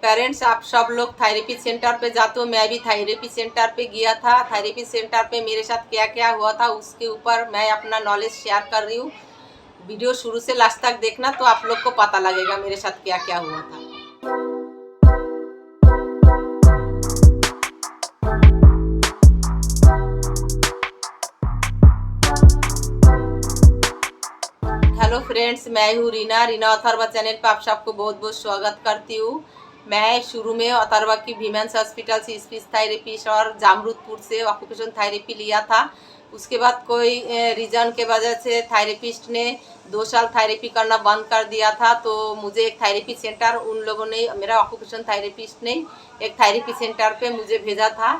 Parents, आप सब लोग थेरेपी सेंटर पे जाते हो, मैं भी थेरेपी सेंटर पे गया था। थेरेपी सेंटर पे मेरे साथ क्या क्या हुआ था उसके ऊपर मैं अपना नॉलेज शेयर कर रही हूँ। वीडियो शुरू से लास्ट तक देखना तो आप लोग को पता लगेगा मेरे साथ क्या क्या हुआ था। हेलो फ्रेंड्स, मैं हूँ रीना अथर्वा चैनल पर आप सबको बहुत बहुत स्वागत करती हूँ। मैं शुरू में अथर्वा की वीमेंस हॉस्पिटल से स्पीच थेरेपिस्ट और जामरुदपुर से ऑक्यूपेशन थेरेपी लिया था। उसके बाद कोई रीज़न के वजह से थेरेपिस्ट ने 2 साल थेरेपी करना बंद कर दिया था। तो मुझे एक थेरेपी सेंटर उन लोगों ने, मेरा ऑक्यूपेशन थेरेपिस्ट ने एक थेरेपी सेंटर पे मुझे भेजा था।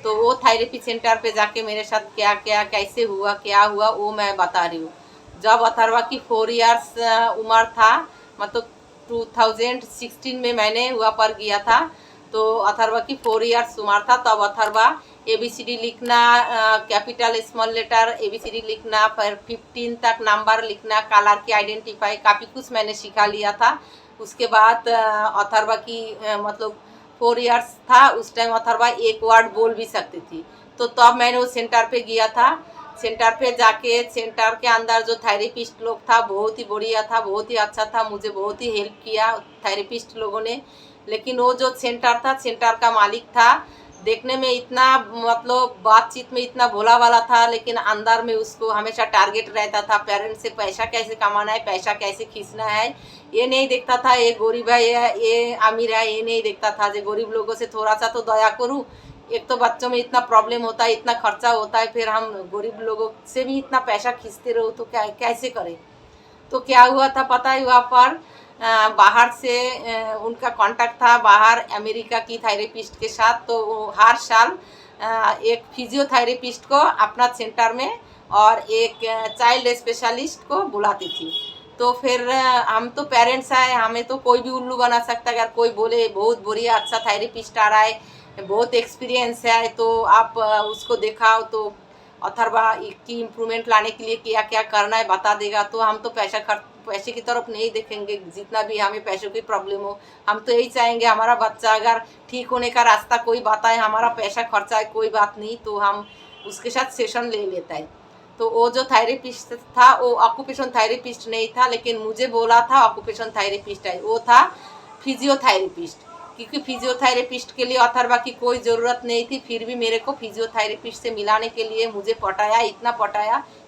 तो वो थेरेपी सेंटर पे जाके मेरे साथ क्या क्या कैसे हुआ क्या हुआ वो मैं बता रही हूँ। जब अथर्वा की 4 इयर्स उम्र था, मतलब 2016 में मैंने वहाँ पर गया था। तो अथर्वा की 4 इयर्स उम्र था, तब अथर्वा ABCD लिखना, कैपिटल स्मॉल लेटर ABCD लिखना, फिर 15 तक नंबर लिखना, कलर की आइडेंटिफाई, काफ़ी कुछ मैंने सिखा लिया था। उसके बाद अथर्वा की मतलब 4 इयर्स था, उस टाइम अथर्वा एक वर्ड बोल भी सकती थी। तो तब मैंने उस सेंटर पे गया था। सेंटर पे जाके सेंटर के अंदर जो थेरेपिस्ट लोग था बहुत ही बढ़िया था, बहुत ही अच्छा था, मुझे बहुत ही हेल्प किया थेरेपिस्ट लोगों ने। लेकिन वो जो सेंटर था, सेंटर का मालिक था, देखने में इतना मतलब बातचीत में इतना भोला वाला था, लेकिन अंदर में उसको हमेशा टारगेट रहता था, पेरेंट्स से पैसा कैसे कमाना है, पैसा कैसे खींचना है। ये नहीं देखता था ये गरीब है ये अमीर है, ये नहीं देखता था। जो गरीब लोगों से थोड़ा सा तो दया करूँ। एक तो बच्चों में इतना प्रॉब्लम होता है, इतना खर्चा होता है, फिर हम गरीब लोगों से भी इतना पैसा खींचते रहो तो क्या कैसे करें। तो क्या हुआ था पता है, वहाँ पर बाहर से उनका कांटेक्ट था बाहर अमेरिका की थेरेपिस्ट के साथ। तो वो हर साल एक फिजियोथेरेपिस्ट को अपना सेंटर में और एक चाइल्ड स्पेशलिस्ट को बुलाती थी। तो फिर हम तो पेरेंट्स आए, हमें तो कोई भी उल्लू बना सकता है। अगर कोई बोले बहुत बढ़िया अच्छा थेरेपिस्ट आ रहा है, बहुत एक्सपीरियंस है, तो आप उसको दिखाओ, तो अथर्वा की इम्प्रूवमेंट लाने के लिए क्या क्या करना है बता देगा। तो हम तो पैसे की तरफ नहीं देखेंगे, जितना भी हमें पैसों की प्रॉब्लम हो। हम तो यही चाहेंगे हमारा बच्चा अगर ठीक होने का रास्ता कोई बताए, हमारा पैसा खर्चा है कोई बात नहीं, तो हम उसके साथ सेशन ले लेता है। तो वो जो थेरेपिस्ट था वो ऑक्यूपेशन थेरेपिस्ट नहीं था, लेकिन मुझे बोला था ऑक्यूपेशन थेरेपिस्ट है, वो था फिजियोथेरेपिस्ट। क्योंकि फिजियोथेरेपिस्ट के लिए अथर्वा की कोई ज़रूरत नहीं थी, फिर भी मेरे को फिजियोथेरेपिस्ट से मिलाने के लिए मुझे पटाया,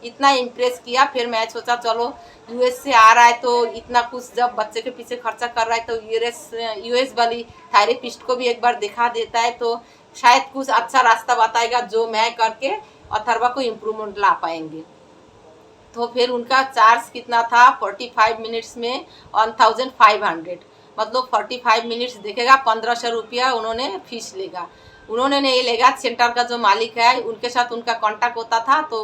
इतना इम्प्रेस किया। फिर मैं सोचा चलो US से आ रहा है तो इतना कुछ जब बच्चे के पीछे खर्चा कर रहा है तो US वाली थेरेपिस्ट को भी एक बार दिखा देता है, तो शायद कुछ अच्छा रास्ता बताएगा जो मैं करके अथर्वा को इम्प्रूवमेंट ला पाएंगे। तो फिर उनका चार्ज कितना था, 45 मिनट्स में 1500, मतलब 45 मिनट्स देखेगा 1500 रुपया उन्होंने फीस लेगा। उन्होंने नहीं लेगा, सेंटर का जो मालिक है उनके साथ उनका कांटेक्ट होता था, तो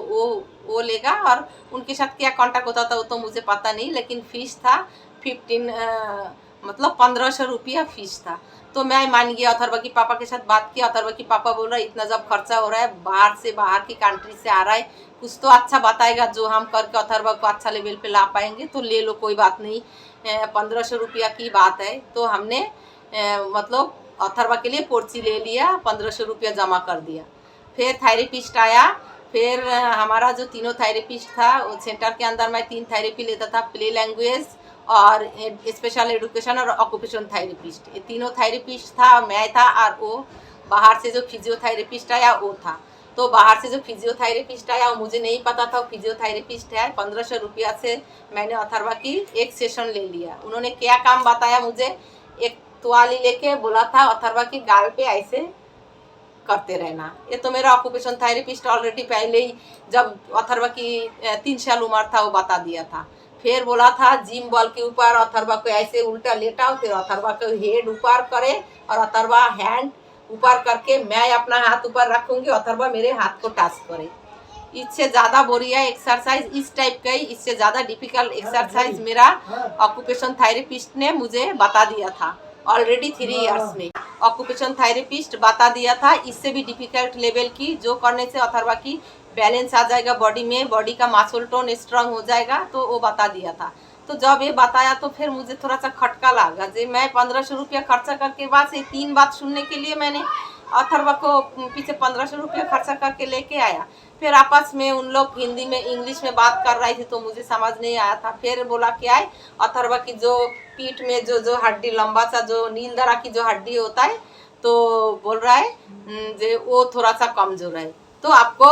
वो लेगा। और उनके साथ क्या कांटेक्ट होता था वो तो मुझे पता नहीं, लेकिन फीस था 1500 रुपया फीस था। तो मैं मान गया, अथर्वा की पापा के साथ बात किया। अथर्वा की पापा बोल रहा है इतना जब खर्चा हो रहा है, बाहर की कंट्री से आ रहा है, कुछ तो अच्छा बताएगा जो हम करके अथर्वा को अच्छा लेवल पे ला पाएंगे, तो ले लो कोई बात नहीं। 1500 रुपया की बात है, तो हमने मतलब अथर्वा के लिए पर्ची ले लिया, 1500 रुपया जमा कर दिया। फिर थेरेपिस्ट आया। फिर हमारा जो तीनों थेरेपिस्ट था, वो सेंटर के अंदर मैं 3 थेरेपी लेता था, प्ले लैंग्वेज और स्पेशल एजुकेशन और ऑक्यूपेशन थेरेपिस्ट। ये तीनों थेरेपिस्ट था, मैं था, और वो बाहर से जो फिजियोथेरेपिस्ट आया वो था। तो बाहर से जो फिजियोथेरेपिस्ट आया वो मुझे नहीं पता था वो फिजियोथेरेपिस्ट है। 1500 रुपया से मैंने अथर्वा की एक सेशन ले लिया। उन्होंने क्या काम बताया मुझे, एक तुआली लेके बोला था अथर्वा की गाल पे ऐसे करते रहना। ये तो मेरा ऑक्यूपेशन थेरेपिस्ट ऑलरेडी पहले ही जब अथर्वा की 3 साल उम्र था वो बता दिया था। फिर बोला था जिम बॉल के ऊपर अथर्वा को ऐसे उल्टा लेटाओ, फिर अथर्वा को हेड ऊपर करे और अथर्वा हैंड ऊपर करके मैं अपना हाथ ऊपर रखूंगी, अथर्वा मेरे हाथ को टच करे। इससे ज़्यादा बढ़िया एक्सरसाइज इस टाइप का ही, इससे ज़्यादा डिफिकल्ट एक्सरसाइज मेरा ऑक्यूपेशन थेरेपिस्ट ने मुझे बता दिया था ऑलरेडी 3 इयर्स में। ऑक्यूपेशन थेरेपिस्ट बता दिया था इससे भी डिफिकल्ट लेवल की, जो करने से अथर्वा की बैलेंस आ जाएगा बॉडी में, बॉडी का मसल टोन स्ट्रांग हो जाएगा, तो वो बता दिया था। तो जब ये बताया तो फिर मुझे थोड़ा सा खटका लगा, जो मैं 1500 रुपया खर्चा करके बाद से 3 बात सुनने के लिए मैंने अथर्वा को पीछे 1500 रुपया खर्चा करके लेके आया। फिर आपस में उन लोग हिंदी में इंग्लिश में बात कर रही थी तो मुझे समझ नहीं आया था। फिर बोला कि आए अथर्वा की जो पीठ में जो जो हड्डी लंबा सा जो नीलधरा की जो हड्डी होता है तो बोल रहा है जे वो थोड़ा सा कमजोर है, तो आपको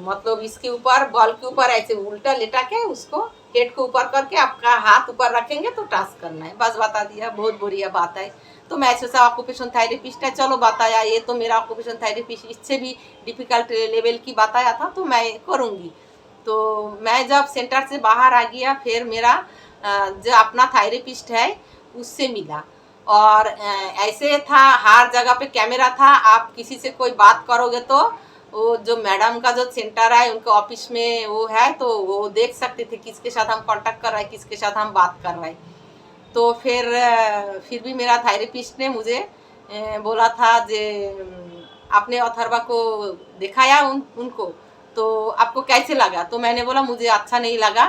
मतलब इसके ऊपर बॉल के ऊपर ऐसे उल्टा लेटा के उसको हेड को ऊपर करके आपका हाथ ऊपर रखेंगे तो टास्क करना है, बस बता दिया। बहुत बढ़िया बात है। तो मैं सोचा ऑक्यूपेशन थेरेपिस्ट है, चलो बताया, ये तो मेरा ऑक्यूपेशन थेरेपिस्ट इससे भी डिफिकल्ट लेवल की बताया था तो मैं करूँगी। तो मैं जब सेंटर से बाहर आ गया फिर मेरा जो अपना थेरेपिस्ट है उससे मिला, और ऐसे था हर जगह पे कैमरा था, आप किसी से कोई बात करोगे तो वो जो मैडम का जो सेंटर है उनके ऑफिस में वो है तो वो देख सकते थे किसके साथ हम कांटेक्ट कर रहे हैं, किसके साथ हम बात कर रहे हैं। तो फिर भी मेरा थेरेपिस्ट ने मुझे बोला था जे आपने अथर्वा को दिखाया उनको तो आपको कैसे लगा? तो मैंने बोला मुझे अच्छा नहीं लगा,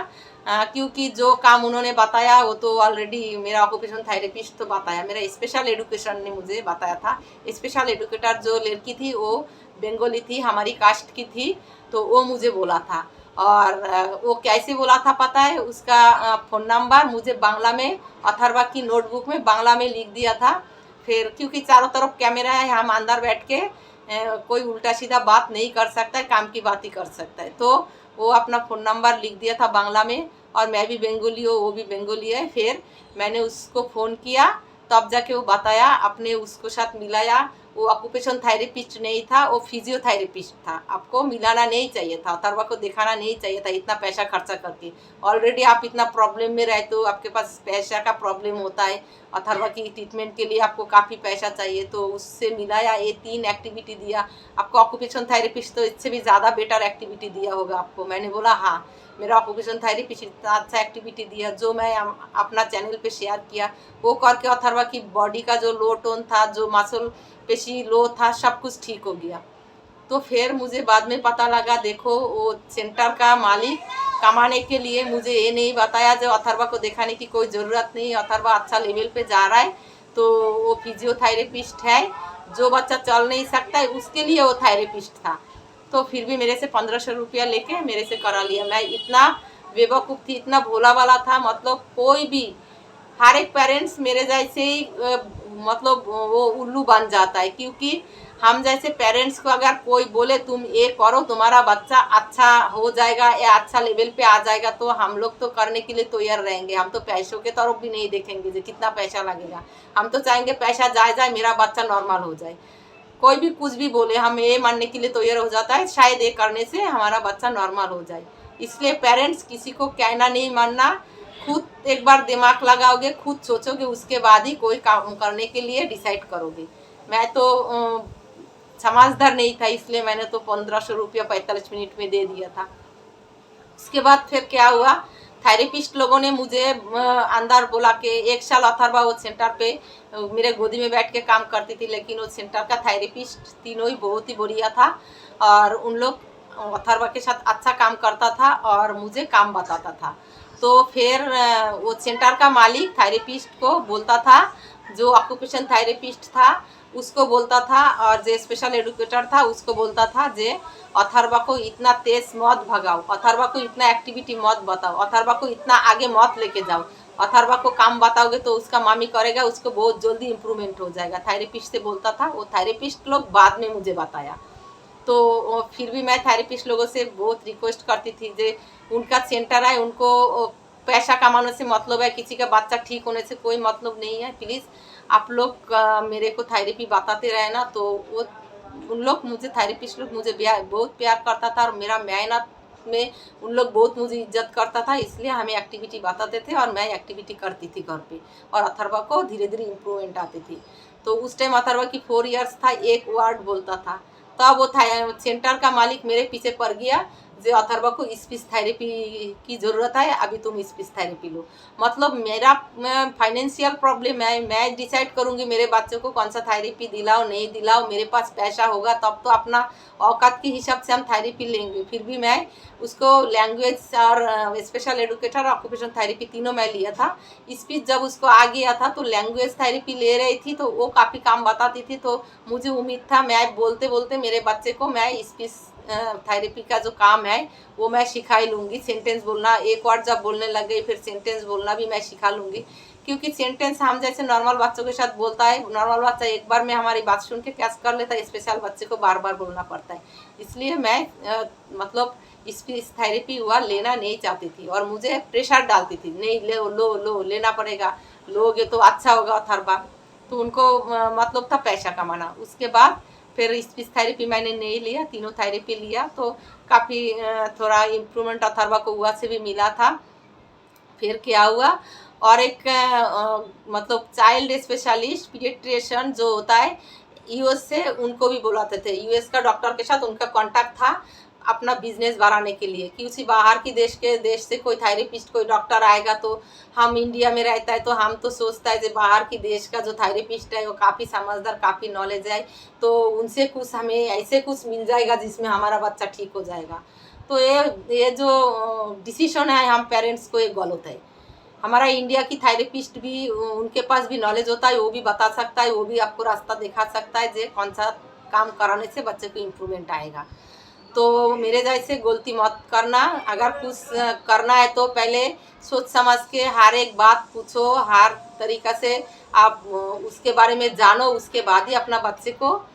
क्योंकि जो काम उन्होंने बताया वो तो ऑलरेडी मेरा ऑक्यूपेशन थेरेपिस्ट तो बताया, मेरा स्पेशल एजुकेशन ने मुझे बताया था। स्पेशल एजुकेटर जो लड़की थी वो बंगाली थी, हमारी कास्ट की थी, तो वो मुझे बोला था। और वो कैसे बोला था पता है? उसका फ़ोन नंबर मुझे बांग्ला में अथर्वा की नोटबुक में बांग्ला में लिख दिया था। फिर क्योंकि चारों तरफ कैमरा है, हम अंदर बैठ के कोई उल्टा सीधा बात नहीं कर सकता है, काम की बात ही कर सकता है। तो वो अपना फ़ोन नंबर लिख दिया था बांग्ला में, और मैं भी बंगाली हूँ, वो भी बंगाली है। फिर मैंने उसको फ़ोन किया तब जाके वो बताया, अपने उसको साथ मिलाया। वो ऑक्यूपेशन थेरेपिस्ट नहीं था, वो फिजियोथेरेपिस्ट था। आपको मिलाना नहीं चाहिए था, अथर्वा को दिखाना नहीं चाहिए था इतना पैसा खर्चा करके। ऑलरेडी आप इतना प्रॉब्लम में रहते हो, आपके पास पैसा का प्रॉब्लम होता है, अथर्वा की ट्रीटमेंट के लिए आपको काफ़ी पैसा चाहिए, तो उससे मिलाया, ये 3 एक्टिविटी दिया। आपको ऑक्यूपेशन थेरेपिस्ट तो इससे भी ज़्यादा बेटर एक्टिविटी दिया होगा आपको। मैंने बोला हाँ, मेरा ऑक्यूपेशन थेरेपिस्ट इतना अच्छा एक्टिविटी दिया जो मैं अपना चैनल पे शेयर किया, वो करके अथर्वा की बॉडी का जो लो टोन था, जो मसल पेशी लो था, सब कुछ ठीक हो गया। तो फिर मुझे बाद में पता लगा, देखो वो सेंटर का मालिक कमाने के लिए मुझे ये नहीं बताया जो अथर्वा को दिखाने की कोई ज़रूरत नहीं, अथर्वा अच्छा लेवल पे जा रहा है। तो वो फिजियोथेरेपिस्ट है, जो बच्चा चल नहीं सकता है उसके लिए वो थेरेपिस्ट था। तो फिर भी मेरे से 1500 रुपया लेके मेरे से करा लिया। मैं इतना बेवकूफ़ थी, इतना भोला वाला था, मतलब कोई भी हर एक पेरेंट्स मेरे जैसे ही मतलब वो उल्लू बन जाता है, क्योंकि हम जैसे पेरेंट्स को अगर कोई बोले तुम ये करो तुम्हारा बच्चा अच्छा हो जाएगा या अच्छा लेवल पे आ जाएगा, तो हम लोग तो करने के लिए तैयार रहेंगे। हम तो पैसों के तरफ भी नहीं देखेंगे जो कितना पैसा लगेगा, हम तो चाहेंगे पैसा जाए मेरा बच्चा नॉर्मल हो जाए। कोई भी कुछ भी बोले हम ये मानने के लिए तैयार हो जाता है शायद ये करने से हमारा बच्चा नॉर्मल हो जाए। इसलिए पेरेंट्स किसी को कहना नहीं मानना, खुद एक बार दिमाग लगाओगे, खुद सोचोगे, उसके बाद ही कोई काम करने के लिए डिसाइड करोगे। मैं तो समझदार नहीं था, इसलिए मैंने तो 1500 रुपया 45 मिनट में दे दिया था। उसके बाद फिर क्या हुआ, थेरेपिस्ट लोगों ने मुझे अंदर बुला के 1 साल अथर्वा वो सेंटर पे मेरे गोदी में बैठ के काम करती थी, लेकिन वो सेंटर का थेरेपिस्ट तीनों ही बहुत ही बढ़िया था, और उन लोग अथर्वा के साथ अच्छा काम करता था और मुझे काम बताता था। तो फिर वो सेंटर का मालिक थेरेपिस्ट को बोलता था, जो ऑक्यूपेशन थेरेपिस्ट था उसको बोलता था, और जो स्पेशल एजुकेटर था उसको बोलता था जे अथर्वा को इतना तेज मत भगाओ, अथर्वा को इतना एक्टिविटी मत बताओ, अथर्वा को इतना आगे मत लेके जाओ। अथर्वा को काम बताओगे तो उसका मामी करेगा, उसको बहुत जल्दी इम्प्रूवमेंट हो जाएगा। थेरेपिस्ट से बोलता था, वो थेरेपिस्ट लोग बाद में मुझे बताया। तो फिर भी मैं थेरेपिस्ट लोगों से बहुत रिक्वेस्ट करती थी जे उनका सेंटर है, उनको पैसा कमाने से मतलब है, किसी का बच्चा ठीक होने से कोई मतलब नहीं है। प्लीज़ आप लोग मेरे को थेरेपी बताते रहे ना, तो वो उन लोग मुझे थेरेपिस्ट लोग मुझे बहुत प्यार करता था, और मेरा मेहनत में उन लोग बहुत मुझे इज्जत करता था, इसलिए हमें एक्टिविटी बताते थे और मैं एक्टिविटी करती थी घर पे, और अथर्वा को धीरे धीरे इम्प्रूवमेंट आती थी। तो उस टाइम अथर्वा की 4 इयर्स था, एक वर्ड बोलता था, तब वो था सेंटर का मालिक मेरे पीछे पड़ गया, जे अथर्वा को स्पीच थेरेपी की ज़रूरत है, अभी तुम स्पीच थेरेपी लो। मतलब मेरा फाइनेंशियल प्रॉब्लम है, मैं डिसाइड करूँगी मेरे बच्चों को कौन सा थेरेपी दिलाओ नहीं दिलाओ। मेरे पास पैसा होगा तब तो अपना औकात के हिसाब से हम थेरेपी लेंगे। फिर भी मैं उसको लैंग्वेज और स्पेशल एडुकेटर ऑक्यूपेशन थेरेपी तीनों मैं लिया था। स्पीच जब उसको आ गया था तो लैंग्वेज थेरेपी ले रही थी, तो वो काफ़ी काम बताती थी। तो मुझे उम्मीद था मैं बोलते बोलते मेरे बच्चे को मैं स्पीच थेरेपी का जो काम है वो मैं सिखा ही लूँगी। सेंटेंस बोलना, एक वर्ड जब बोलने लग गई फिर सेंटेंस बोलना भी मैं सिखा लूँगी। क्योंकि सेंटेंस हम जैसे नॉर्मल बच्चों के साथ बोलता है, नॉर्मल बच्चा एक बार में हमारी बात सुन के कैच कर लेता है, स्पेशल बच्चे को बार बार बोलना पड़ता है। इसलिए मैं मतलब स्पीच थेरेपी हुआ लेना नहीं चाहती थी और मुझे प्रेशर डालती थी, नहीं लो लो लो लेना पड़ेगा, लोगे तो अच्छा होगा अथर्वा। तो उनको मतलब था पैसा कमाना। उसके बाद फिर स्पीच थेरेपी मैंने नहीं लिया, तीनों थेरेपी लिया तो काफ़ी थोड़ा इम्प्रूवमेंट अथर्वा को हुआ से भी मिला था। फिर क्या हुआ, और एक मतलब चाइल्ड स्पेशलिस्ट पीडियाट्रिशियन जो होता है यूएस से, उनको भी बुलाते थे। यूएस का डॉक्टर के साथ उनका कांटेक्ट था अपना बिजनेस बढ़ाने के लिए कि उसी बाहर की देश से कोई थेरेपिस्ट कोई डॉक्टर आएगा तो हम इंडिया में रहता है तो हम तो सोचता है कि बाहर की देश का जो थेरेपिस्ट है वो काफ़ी समझदार काफ़ी नॉलेज है, तो उनसे कुछ हमें ऐसे कुछ मिल जाएगा जिसमें हमारा बच्चा ठीक हो जाएगा। तो ये जो डिसीजन है हम पेरेंट्स को ये गलत है। हमारा इंडिया की थेरेपिस्ट भी उनके पास भी नॉलेज होता है, वो भी बता सकता है, वो भी आपको रास्ता दिखा सकता है जे कौन सा काम कराने से बच्चे को इम्प्रूवमेंट आएगा। तो मेरे जैसे गलती मत करना। अगर कुछ करना है तो पहले सोच समझ के हर एक बात पूछो, हर तरीक़ा से आप उसके बारे में जानो, उसके बाद ही अपना बच्चे को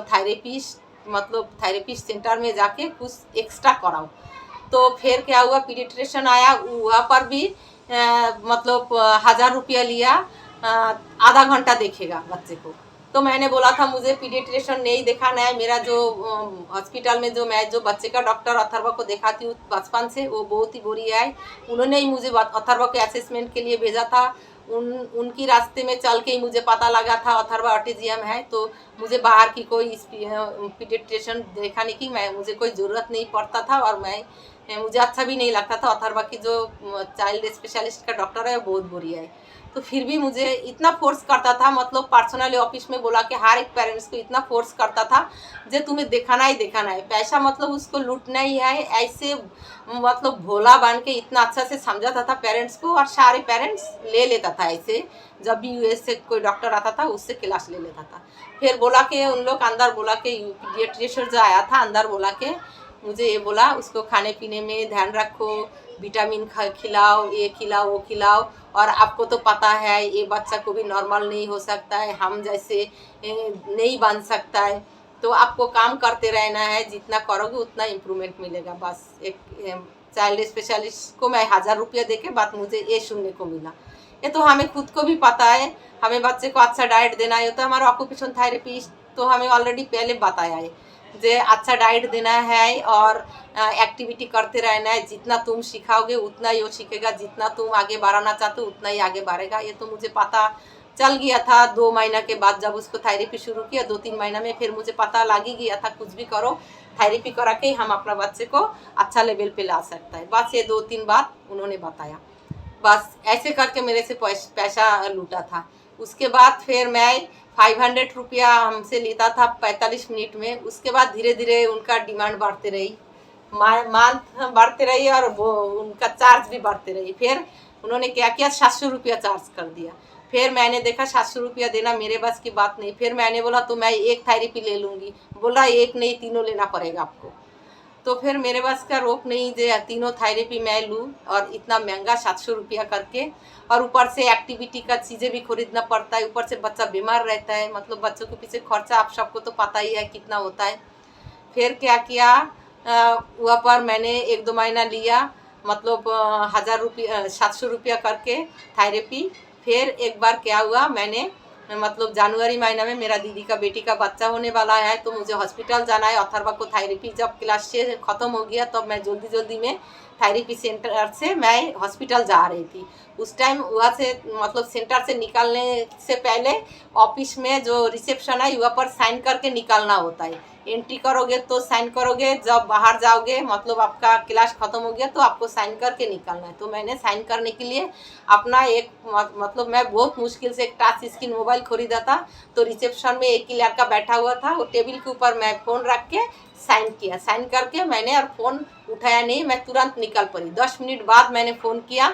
थेरेपिस्ट सेंटर में जाके कुछ एक्स्ट्रा कराओ। तो फिर क्या हुआ, पीडियाट्रिशियन आया, वहाँ पर भी मतलब 1000 रुपया लिया, आधा घंटा देखेगा बच्चे को। तो मैंने बोला था मुझे पीडियाट्रिशियन नहीं दिखाना है, मेरा जो हॉस्पिटल में मैं जो बच्चे का डॉक्टर अथर्वा को दिखाती हूँ बचपन से, वो बहुत ही बढ़िया है। उन्होंने ही मुझे अथर्वा के असेसमेंट के लिए भेजा था। उनकी रास्ते में चल के ही मुझे पता लगा था अथर्वा ऑटिज्म है। तो मुझे बाहर की कोई पीडियाट्रिशियन दिखाने की मुझे कोई ज़रूरत नहीं पड़ता था, और मुझे अच्छा भी नहीं लगता था। अथर्वा की जो चाइल्ड स्पेशलिस्ट का डॉक्टर है वो बहुत बढ़िया है। तो फिर भी मुझे इतना फोर्स करता था, मतलब पर्सनली ऑफिस में बोला कि हर एक पेरेंट्स को इतना फोर्स करता था जे तुम्हें दिखाना ही दिखाना है, पैसा मतलब उसको लूटना ही है। ऐसे मतलब भोला बन के इतना अच्छा से समझाता था पेरेंट्स को, और सारे पेरेंट्स ले लेता था ऐसे। जब भी यूएस से कोई डॉक्टर आता था उससे क्लास ले लेता था। फिर बोला कि उन लोग अंदर बोला कि पीडियाट्रिशियन जो आया था अंदर बोला कि मुझे ये बोला उसको खाने पीने में ध्यान रखो, विटामिन खिलाओ, ये खिलाओ वो खिलाओ, और आपको तो पता है ये बच्चा को भी नॉर्मल नहीं हो सकता है, हम जैसे नहीं बन सकता है। तो आपको काम करते रहना है, जितना करोगे उतना इम्प्रूवमेंट मिलेगा। बस एक चाइल्ड स्पेशलिस्ट को मैं 1000 रुपया दे के बात मुझे ये सुनने को मिला। ये तो हमें खुद को भी पता है, हमें बच्चे को अच्छा डाइट देना है। तो हमारा ऑक्यूपेशन थेरेपिस्ट तो हमें ऑलरेडी पहले बताया है जे अच्छा डाइट देना है और एक्टिविटी करते रहना है। जितना तुम सिखाओगे उतना ही वो सीखेगा, जितना तुम आगे बढ़ाना चाहते हो उतना ही आगे बढ़ेगा। ये तो मुझे पता चल गया था 2 महीना के बाद जब उसको थेरेपी शुरू किया। 2-3 महीना में फिर मुझे पता लग ही गया था कुछ भी करो थेरेपी करा के हम अपना बच्चे को अच्छा लेवल पे ला सकता है। बस ये 2-3 बात उन्होंने बताया, बस ऐसे करके मेरे से पैसा लूटा था। उसके बाद फिर मैं 500 रुपया हमसे लेता था 45 मिनट में। उसके बाद धीरे धीरे उनका डिमांड बढ़ते रही, मंथ बढ़ते रही, और वो उनका चार्ज भी बढ़ते रही। फिर उन्होंने क्या किया, 700 रुपया चार्ज कर दिया। फिर मैंने देखा 700 रुपया देना मेरे बस की बात नहीं। फिर मैंने बोला तो मैं एक थेरेपी ले लूँगी। बोला एक नहीं तीनों लेना पड़ेगा आपको। तो फिर मेरे पास का रोक नहीं जे तीनों थेरेपी मैं लूँ, और इतना महंगा 700 रुपया करके, और ऊपर से एक्टिविटी का चीज़ें भी खरीदना पड़ता है, ऊपर से बच्चा बीमार रहता है। मतलब बच्चों के पीछे खर्चा आप सबको तो पता ही है कितना होता है। फिर क्या किया, वहाँ पर मैंने 1-2 महीना लिया, मतलब 1000 रुपया 700 रुपया करके थेरेपी। फिर एक बार क्या हुआ, मैंने मतलब जनवरी महीना में मेरा दीदी का बेटी का बच्चा होने वाला है, तो मुझे हॉस्पिटल जाना है। अथर्वा को थेरेपी जब क्लास 6 ख़त्म हो गया तब मैं जल्दी जल्दी में थेरेपी सेंटर से मैं हॉस्पिटल जा रही थी। उस टाइम वहाँ से मतलब सेंटर से निकलने से पहले ऑफिस में जो रिसेप्शन है वहाँ पर साइन करके निकलना होता है एंट्री करोगे तो साइन करोगे, जब बाहर जाओगे मतलब आपका क्लास ख़त्म हो गया तो आपको साइन करके निकलना है। तो मैंने साइन करने के लिए अपना एक मतलब मैं बहुत मुश्किल से एक टच स्क्रीन मोबाइल खरीदा था। तो रिसेप्शन में एक ही लड़का बैठा हुआ था, वो टेबल के ऊपर मैं फ़ोन रख के साइन किया। साइन करके मैंने और फ़ोन उठाया नहीं, मैं तुरंत निकल पड़ी। 10 मिनट बाद मैंने फ़ोन किया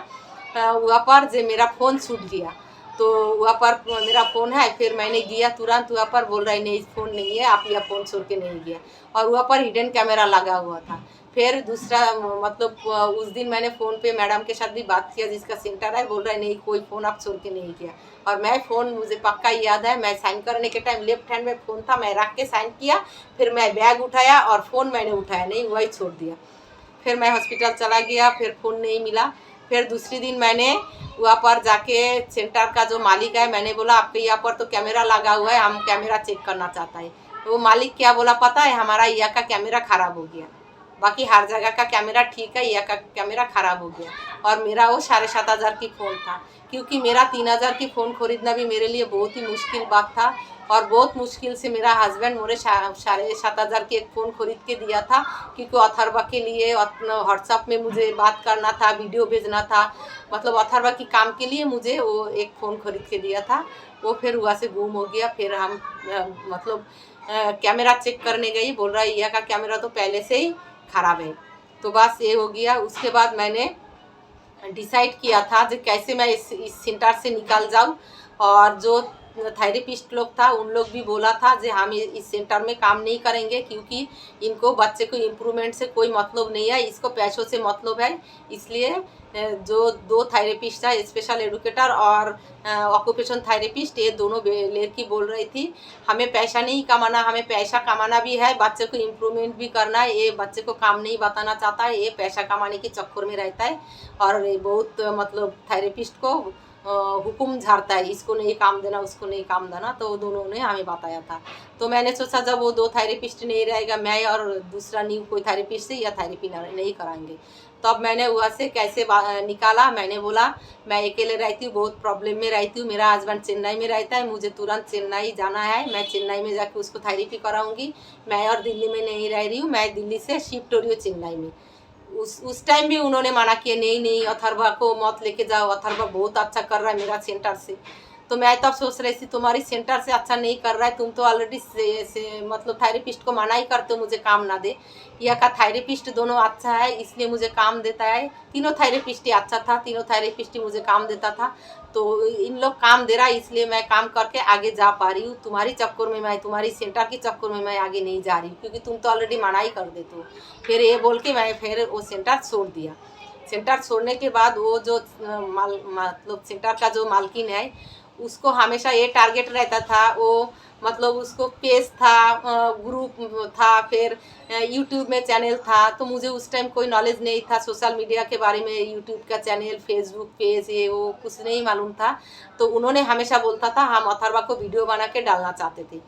वहाँ पर, जो मेरा फ़ोन छूट गया। तो वहाँ पर मेरा फ़ोन है, फिर मैंने गया तुरंत वहाँ पर, बोल रहा है नहीं फ़ोन नहीं है, आप यह फ़ोन छोड़ के नहीं गया। और वहाँ पर हिडन कैमरा लगा हुआ था। फिर दूसरा मतलब उस दिन मैंने फ़ोन पे मैडम के साथ भी बात किया जिसका सेंटर है, बोल रहा है नहीं कोई फ़ोन आप छोड़ के नहीं किया। और मैं फ़ोन मुझे पक्का याद है, मैं साइन करने के टाइम लेफ्ट हैंड में फ़ोन था, मैं रख के साइन किया। फिर मैं बैग उठाया और फ़ोन मैंने उठाया नहीं, वही छोड़ दिया। फिर मैं हॉस्पिटल चला गया, फिर फ़ोन नहीं मिला। फिर दूसरी दिन मैंने वहाँ पर जाके सेंटर का जो मालिक है, मैंने बोला आपके यहाँ पर तो कैमरा लगा हुआ है, हम कैमरा चेक करना चाहता है। तो वो मालिक क्या बोला पता है, हमारा यहाँ का कैमरा ख़राब हो गया, बाकी हर जगह का कैमरा ठीक है, यहाँ का कैमरा ख़राब हो गया। और मेरा वो 7,500 की फ़ोन था, क्योंकि मेरा 3,000 की फ़ोन खरीदना भी मेरे लिए बहुत ही मुश्किल बात था। और बहुत मुश्किल से मेरा हस्बैंड मुझे 7,500 की एक फ़ोन खरीद के दिया था, क्योंकि अथर्वा के लिए व्हाट्सअप में मुझे बात करना था, वीडियो भेजना था, मतलब अथर्वा की काम के लिए मुझे वो एक फ़ोन खरीद के दिया था। वो फिर वहाँ से गुम हो गया। फिर हम मतलब कैमरा चेक करने गई, बोल रहा है यह का कैमरा तो पहले से ही ख़राब है। तो बस ये हो गया। उसके बाद मैंने डिसाइड किया था जो कैसे मैं इस सेंटर से निकल जाऊं। और जो थेरेपिस्ट लोग था उन लोग भी बोला था कि हम इस सेंटर में काम नहीं करेंगे, क्योंकि इनको बच्चे को इम्प्रूवमेंट से कोई मतलब नहीं है, इसको पैसों से मतलब है। इसलिए जो 2 थेरेपिस्ट है, स्पेशल एजुकेटर और ऑक्यूपेशन थेरेपिस्ट, ये दोनों लड़की बोल रही थी हमें पैसा नहीं कमाना, हमें पैसा कमाना भी है, बच्चे को इम्प्रूवमेंट भी करना है। ये बच्चे को काम नहीं बताना चाहता है, ये पैसा कमाने के चक्कर में रहता है। और ये बहुत मतलब थेरेपिस्ट को हुक्म झाड़ता है, इसको नहीं काम देना, उसको नहीं काम देना। तो दोनों ने हमें बताया था। तो मैंने सोचा जब वो 2 थेरेपिस्ट नहीं रहेगा, मैं और दूसरा न्यू कोई थेरेपिस्ट से या थेरेपी नहीं कराएंगे। तब मैंने वहाँ से कैसे निकाला। मैंने बोला मैं अकेले रहती हूँ, बहुत प्रॉब्लम में रहती हूँ, मेरा हस्बैंड चेन्नई में रहता है, मुझे तुरंत चेन्नई जाना है, मैं चेन्नई में जाके उसको थेरेपी कराऊंगी। मैं और दिल्ली में नहीं रह रही हूँ, मैं दिल्ली से शिफ्ट हो रही हूँ चेन्नई में। उस टाइम भी उन्होंने मना किया, नहीं नहीं अथर्वा को मत लेके जाओ, अथर्वा बहुत अच्छा कर रहा है मेरा सेंटर से। तो मैं तब सोच रही थी तुम्हारी सेंटर से अच्छा नहीं कर रहा है, तुम तो ऑलरेडी से मतलब थेरेपिस्ट को मना ही करते हो मुझे काम ना दे। यह का थेरेपिस्ट दोनों अच्छा है इसलिए मुझे काम देता है। तीनों थेरेपिस्ट ही अच्छा था, तीनों थेरेपिस्ट ही मुझे काम देता था। तो इन लोग काम दे रहा है इसलिए मैं काम करके आगे जा पा रही हूँ। तुम्हारी चक्कर में मैं, तुम्हारी सेंटर के चक्कर में मैं आगे नहीं जा रही हूँ, क्योंकि तुम तो ऑलरेडी मना ही कर देते हो। फिर ये बोल के मैं फिर वो सेंटर छोड़ दिया। सेंटर छोड़ने के बाद वो जो मतलब सेंटर का जो मालकिन है उसको हमेशा ये टारगेट रहता था, वो मतलब उसको पेज था, ग्रुप था, फिर यूट्यूब में चैनल था। तो मुझे उस टाइम कोई नॉलेज नहीं था सोशल मीडिया के बारे में, यूट्यूब का चैनल, फेसबुक पेज, ये वो कुछ नहीं मालूम था। तो उन्होंने हमेशा बोलता था हम अथर्वा को वीडियो बना के डालना चाहते थे,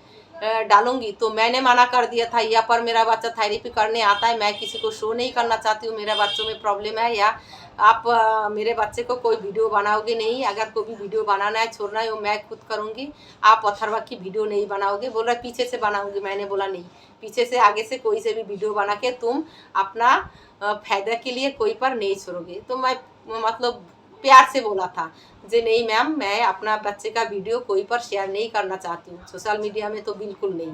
डालूंगी। तो मैंने मना कर दिया था, या पर मेरा बच्चा थेरेपी करने आता है, मैं किसी को शो नहीं करना चाहती हूँ मेरे बच्चों में प्रॉब्लम है, या आप मेरे बच्चे को कोई वीडियो बनाओगे नहीं, अगर कोई भी वीडियो बनाना है छोड़ना है वो मैं खुद करूँगी, आप अथर्वा की वीडियो नहीं बनाओगे। बोल रहा पीछे से बनाऊँगी। मैंने बोला नहीं, पीछे से आगे से कोई से भी वीडियो बना के तुम अपना फ़ायदा के लिए कोई पर नहीं छोड़ोगे। तो मैं मतलब प्यार से बोला था जी नहीं मैम, मैं अपना बच्चे का वीडियो कोई पर शेयर नहीं करना चाहती हूँ, सोशल मीडिया में तो बिल्कुल नहीं।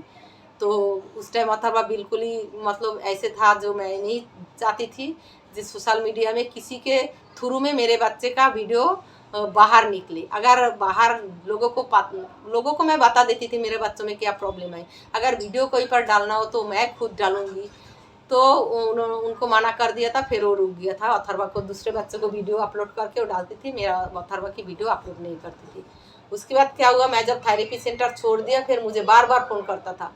तो उस टाइम अथर्वा बिल्कुल ही मतलब ऐसे था जो मैं नहीं चाहती थी जिस सोशल मीडिया में किसी के थ्रू में मेरे बच्चे का वीडियो बाहर निकले। अगर बाहर लोगों को मैं बता देती थी मेरे बच्चों में क्या प्रॉब्लम है, अगर वीडियो कोई पर डालना हो तो मैं खुद डालूंगी। तो उनको मना कर दिया था, फिर वो रुक गया था। अथर्वा को दूसरे बच्चों को वीडियो अपलोड करके वो डालती थी, मेरा अथर्वा की वीडियो अपलोड नहीं करती थी। उसके बाद क्या हुआ, मैं जब थेरेपी सेंटर छोड़ दिया फिर मुझे बार बार फ़ोन करता था,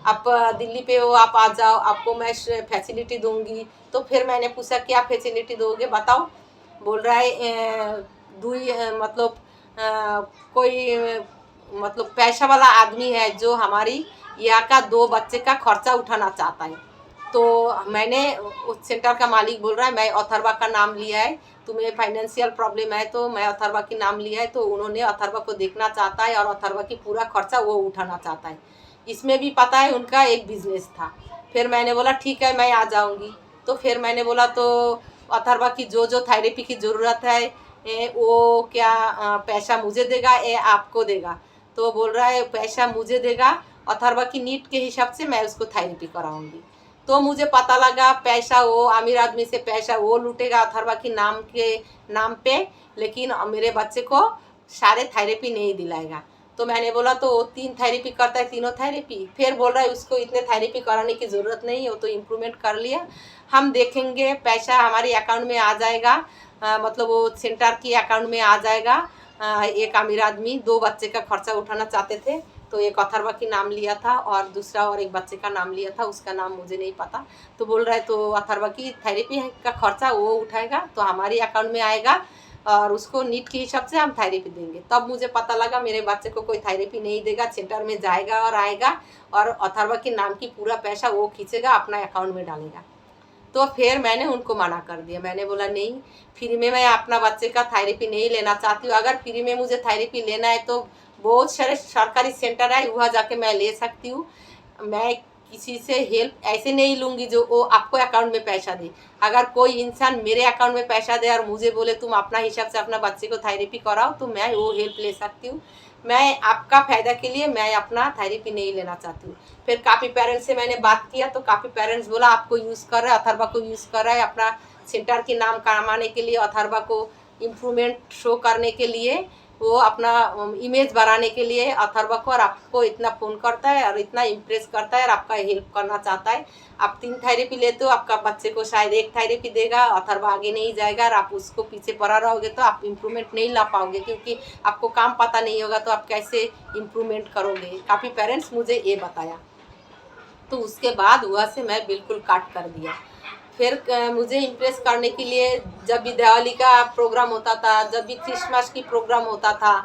आप दिल्ली पे हो, आप आ जाओ, आपको मैं फैसिलिटी दूंगी। तो फिर मैंने पूछा क्या फैसिलिटी दोगे बताओ। बोल रहा है मतलब कोई मतलब पैसा वाला आदमी है जो हमारी यहाँ का 2 बच्चे का खर्चा उठाना चाहता है। तो मैंने उस सेंटर का मालिक बोल रहा है मैं अथर्वा का नाम लिया है, तुम्हें फाइनेंशियल प्रॉब्लम है तो मैं अथर्वा की नाम लिया है, तो उन्होंने अथर्वा को देखना चाहता है और अथर्वा की पूरा खर्चा वो उठाना चाहता है। इसमें भी पता है उनका एक बिजनेस था। फिर मैंने बोला ठीक है मैं आ जाऊंगी। तो फिर मैंने बोला तो अथर्वा की जो जो थेरेपी की ज़रूरत है वो क्या पैसा मुझे देगा या आपको देगा? तो बोल रहा है पैसा मुझे देगा, अथर्वा की नीड के हिसाब से मैं उसको थेरेपी कराऊंगी। तो मुझे पता लगा पैसा वो अमीर आदमी से पैसा वो लूटेगा अथर्वा की नाम पे, लेकिन मेरे बच्चे को सारे थेरेपी नहीं दिलाएगा। तो मैंने बोला तो वो 3 थेरेपी करता है, तीनों थेरेपी। फिर बोल रहा है उसको इतने थेरेपी कराने की ज़रूरत नहीं है, वो तो इम्प्रूवमेंट कर लिया, हम देखेंगे पैसा हमारे अकाउंट में आ जाएगा। मतलब वो सेंटर की अकाउंट में आ जाएगा। एक अमीर आदमी 2 बच्चे का खर्चा उठाना चाहते थे, तो एक अथर्वा की नाम लिया था और दूसरा और एक बच्चे का नाम लिया था, उसका नाम मुझे नहीं पता। तो बोल रहा है तो अथर्वा की थेरेपी का खर्चा वो उठाएगा तो हमारी अकाउंट में आएगा और उसको नीड के हिसाब से हम थेरेपी देंगे। तब मुझे पता लगा मेरे बच्चे को कोई थेरेपी नहीं देगा, सेंटर में जाएगा और आएगा और अथर्वा के नाम की पूरा पैसा वो खींचेगा, अपना अकाउंट में डालेगा। तो फिर मैंने उनको मना कर दिया। मैंने बोला नहीं, फ्री में मैं अपना बच्चे का थेरेपी नहीं लेना चाहती हूँ। अगर फ्री में मुझे थेरेपी लेना है तो बहुत सारे सरकारी सेंटर है, वहाँ जाके मैं ले सकती हूँ। मैं किसी से हेल्प ऐसे नहीं लूँगी जो वो आपको अकाउंट में पैसा दे। अगर कोई इंसान मेरे अकाउंट में पैसा दे और मुझे बोले तुम अपना हिसाब से अपना बच्चे को थेरेपी कराओ, तो मैं वो हेल्प ले सकती हूँ। मैं आपका फ़ायदा के लिए मैं अपना थेरेपी नहीं लेना चाहती हूँ। फिर काफ़ी पेरेंट्स से मैंने बात किया तो काफ़ी पेरेंट्स बोला आपको यूज़ कर रहा है, अथर्वा को यूज़ कर रहा है अपना सेंटर के नाम कमाने के लिए, अथर्वा को इम्प्रूवमेंट शो करने के लिए, वो अपना इमेज बढ़ाने के लिए अथर्वा को और आपको इतना फ़ोन करता है और इतना इम्प्रेस करता है और आपका हेल्प करना चाहता है। आप 3 थेरेपी लेते हो, आपका बच्चे को शायद 1 थेरेपी देगा, अथर्वा आगे नहीं जाएगा और आप उसको पीछे पड़ा रहोगे तो आप इम्प्रूवमेंट नहीं ला पाओगे, क्योंकि आपको काम पता नहीं होगा तो आप कैसे इम्प्रूवमेंट करोगे। काफ़ी पेरेंट्स मुझे ये बताया। तो उसके बाद वहाँ से मैं बिल्कुल काट कर दिया। फिर मुझे इम्प्रेस करने के लिए जब भी दिवाली का प्रोग्राम होता था, जब भी क्रिसमस की प्रोग्राम होता था,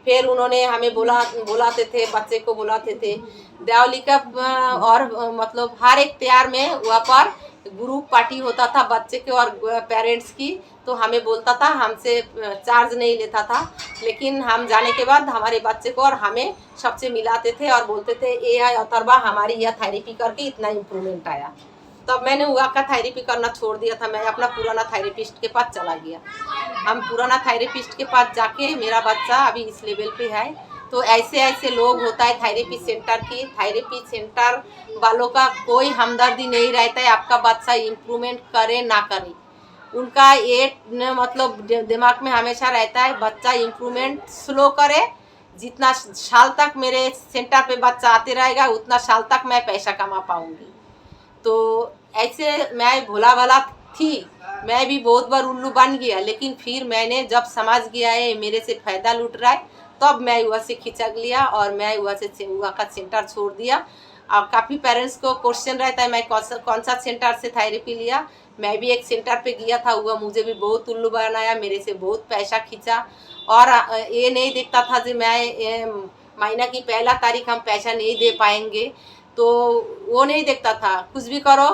फिर उन्होंने हमें बुलाते थे, बच्चे को बुलाते थे दिवाली का और मतलब हर एक त्योहार में वहाँ पर ग्रुप पार्टी होता था बच्चे के और पेरेंट्स की। तो हमें बोलता था, हमसे चार्ज नहीं लेता था, लेकिन हम जाने के बाद हमारे बच्चे को और हमें सबसे मिलाते थे और बोलते थे ये है अथर्वा, हमारी यह थेरेपी करके इतना इम्प्रूवमेंट आया। तब मैंने हुआ का थेरेपी करना छोड़ दिया था, मैं अपना पुराना थेरेपिस्ट के पास चला गया। हम पुराना थेरेपिस्ट के पास जाके मेरा बच्चा अभी इस लेवल पे है। तो ऐसे ऐसे लोग होता है थेरेपी सेंटर वालों का कोई हमदर्दी नहीं रहता है आपका बच्चा इम्प्रूवमेंट करे ना करे। उनका ये मतलब दिमाग में हमेशा रहता है बच्चा इम्प्रूवमेंट स्लो करे, जितना साल तक मेरे सेंटर पे बच्चा आते रहेगा उतना साल तक मैं पैसा कमा पाऊँगी। तो ऐसे मैं भोला भाला थी, मैं भी बहुत बार उल्लू बन गया, लेकिन फिर मैंने जब समझ गया है मेरे से फ़ायदा लूट रहा है, तब मैं वहाँ से खिंचक लिया और मैं वहाँ का सेंटर छोड़ दिया। अब काफ़ी पेरेंट्स को क्वेश्चन रहता है मैं कौन सा सेंटर से थेरेपी लिया। मैं भी एक सेंटर पे गया था, हुआ मुझे भी बहुत उल्लू बनाया, मेरे से बहुत पैसा खींचा और ये नहीं दिखता था कि मैं महीना की पहला तारीख हम पैसा नहीं दे पाएंगे, तो वो नहीं देखता था। कुछ भी करो,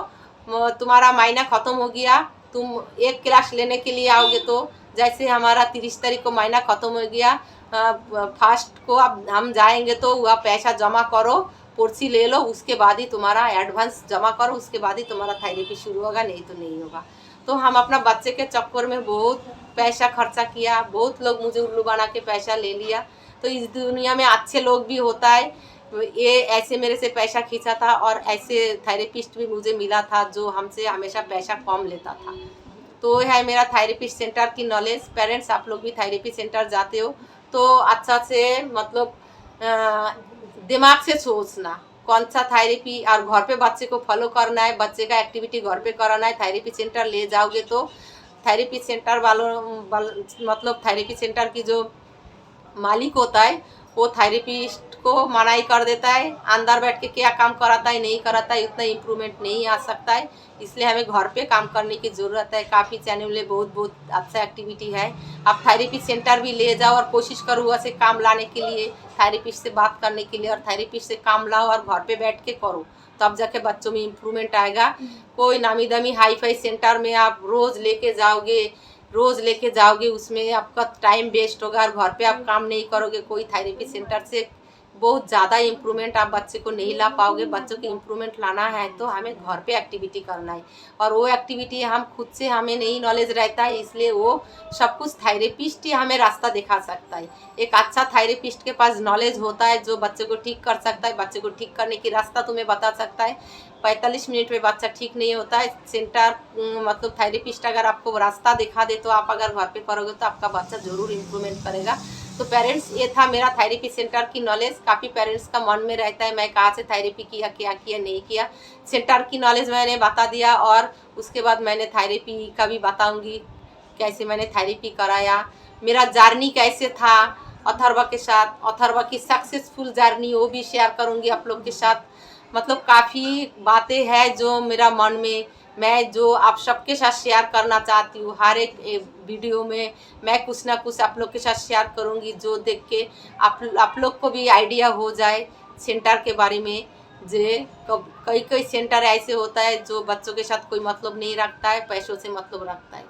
तुम्हारा महीना ख़त्म हो गया, तुम एक क्लास लेने के लिए आओगे तो जैसे हमारा 30 तारीख को महीना ख़त्म हो गया, फर्स्ट को अब हम जाएंगे तो वह पैसा जमा करो, पर्ची ले लो, उसके बाद ही तुम्हारा एडवांस जमा करो, उसके बाद ही तुम्हारा थेरेपी शुरू होगा, नहीं तो नहीं होगा। तो हम अपना बच्चे के चक्कर में बहुत पैसा खर्चा किया, बहुत लोग मुझे उल्लू बना के पैसा ले लिया। तो इस दुनिया में अच्छे लोग भी होता है, ये ऐसे मेरे से पैसा खींचा था और ऐसे थेरेपिस्ट भी मुझे मिला था जो हमसे हमेशा पैसा कम लेता था। तो है मेरा थेरेपिस्ट सेंटर की नॉलेज। पेरेंट्स आप लोग भी थेरेपी सेंटर जाते हो तो अच्छा से मतलब दिमाग से सोचना कौन सा थेरेपी, और घर पे बच्चे को फॉलो करना है, बच्चे का एक्टिविटी घर पे कराना है। थेरेपी सेंटर ले जाओगे तो थेरेपी सेंटर मतलब थेरेपी सेंटर की जो मालिक होता है वो थेरेपिस्ट को मनाही कर देता है, अंदर बैठ के क्या काम कराता है नहीं कराता है, उतना इम्प्रूवमेंट नहीं आ सकता है। इसलिए हमें घर पे काम करने की ज़रूरत है। काफ़ी चैनल में बहुत बहुत अच्छा एक्टिविटी है। आप थेरेपी सेंटर भी ले जाओ और कोशिश करो वहाँ से काम लाने के लिए, थेरेपिस्ट से बात करने के लिए, और थेरेपिस्ट से काम लाओ और घर पे बैठ के करो, तब जाके बच्चों में इम्प्रूवमेंट आएगा। कोई नामी दामी हाई फाई सेंटर में आप रोज़ लेके जाओगे उसमें आपका टाइम वेस्ट होगा और घर पे आप काम नहीं करोगे। कोई थेरेपी सेंटर से बहुत ज़्यादा इम्प्रूवमेंट आप बच्चे को नहीं ला पाओगे। बच्चों की इम्प्रूवमेंट लाना है तो हमें घर पे एक्टिविटी करना है, और वो एक्टिविटी हम खुद से हमें नहीं नॉलेज रहता है, इसलिए वो सब कुछ थायरेपिस्ट ही हमें रास्ता दिखा सकता है। एक अच्छा थायरेपिस्ट के पास नॉलेज होता है जो बच्चे को ठीक कर सकता है, बच्चे को ठीक करने की रास्ता तुम्हें बता सकता है। 45 मिनट में बच्चा ठीक नहीं होता है। सेंटर मतलब थायरेपिस्ट अगर आपको रास्ता दिखा दे तो आप अगर घर पे करोगे तो आपका बच्चा ज़रूर इम्प्रूवमेंट करेगा। तो पेरेंट्स, ये था मेरा थेरेपी सेंटर की नॉलेज। काफ़ी पेरेंट्स का मन में रहता है मैं कहाँ से थेरेपी किया, क्या किया, नहीं किया। सेंटर की नॉलेज मैंने बता दिया, और उसके बाद मैंने थेरेपी का भी बताऊंगी कैसे मैंने थेरेपी कराया, मेरा जर्नी कैसे था अथर्वा के साथ, अथर्वा की सक्सेसफुल जर्नी वो भी शेयर करूंगी आप लोग के साथ। मतलब काफ़ी बातें हैं जो मेरा मन में, मैं जो आप सबके साथ शेयर करना चाहती हूँ। हर एक वीडियो में मैं कुछ ना कुछ आप लोग के साथ शेयर करूँगी, जो देख के आप लोग को भी आइडिया हो जाए सेंटर के बारे में। जे कई कई सेंटर ऐसे होता है जो बच्चों के साथ कोई मतलब नहीं रखता है, पैसों से मतलब रखता है।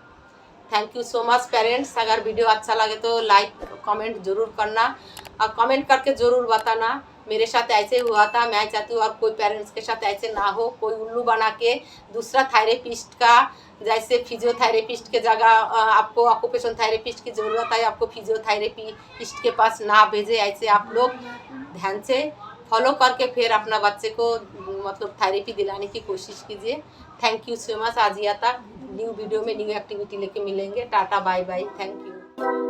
Thank you so much parents. अगर वीडियो अच्छा लगे तो लाइक कमेंट ज़रूर करना, और कमेंट करके ज़रूर बताना मेरे साथ ऐसे हुआ था। मैं चाहती हूँ और कोई पेरेंट्स के साथ ऐसे ना हो, कोई उल्लू बना के दूसरा थेरेपिस्ट का, जैसे फिजियोथेरेपिस्ट के जगह आपको ऑक्यूपेशन थेरेपिस्ट की ज़रूरत है, आपको फिजियोथेरेपिस्ट के पास ना भेजे। ऐसे आप लोग ध्यान से फॉलो करके फिर अपना बच्चे को मतलब थेरेपी दिलाने की कोशिश कीजिए। Thank you so much. आज यहाँ तक न्यू वीडियो में न्यू एक्टिविटी लेके मिलेंगे। Tata bye bye, thank you.